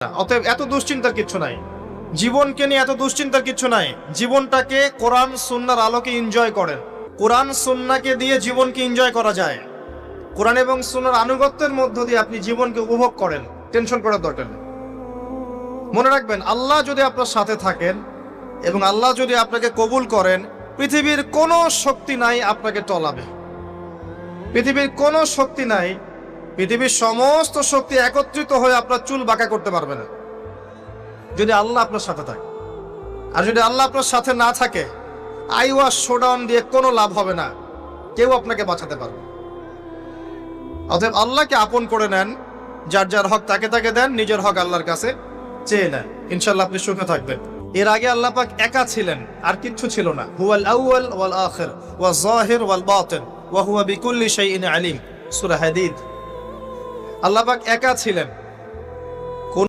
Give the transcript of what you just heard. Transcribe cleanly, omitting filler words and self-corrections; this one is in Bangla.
অতএব এত দুশ্চিন্তার কিছু নাই, জীবনকে নিয়ে এত দুশ্চিন্তার কিছু নাই। জীবনটাকে কোরআন সুন্নাহর আলোকে এনজয় করেন। কোরআন সুন্নাহকে দিয়ে জীবনকে এনজয় করা যায়। কোরআন এবং সুন্নাহর আনুগত্যের মধ্য দিয়ে আপনি জীবনকে উপভোগ করেন, টেনশন করার দরকার নেই। মনে রাখবেন, আল্লাহ যদি আপনার সাথে থাকেন এবং আল্লাহ যদি আপনাকে কবুল করেন, পৃথিবীর কোনো শক্তি নাই আপনাকে টলাবে। পৃথিবীর কোনো শক্তি নাই, পৃথিবীর সমস্ত শক্তি একত্রিত হয়ে আপনার চুল বাঁকা করতে পারবে না, যদি আল্লাহ আপনার সাথে থাকে। আর যদি আল্লাহ আপনার সাথে না থাকে, আইওয়াস শোডাউন দিয়ে কোনো লাভ হবে না, কেউ আপনাকে বাঁচাতে পারবে। অতএব আল্লাহকে আপন করে নেন, যার যার হক তাকে তাকে দেন, নিজের হক আল্লাহর কাছে চেয়ে নেন, ইনশাআল্লাহ আপনি সুখে থাকবেন। এর আগে আল্লাহ পাক একা ছিলেন, আর কিচ্ছু ছিল না। হুয়াল আউয়াল ওয়াল আখির ওয়াল যাহির ওয়াল বাতিন ওয়া হুয়া বিকুল্লি শাইইন আলিম, সূরা হাদীদ। আল্লাহ পাক একা ছিলেন,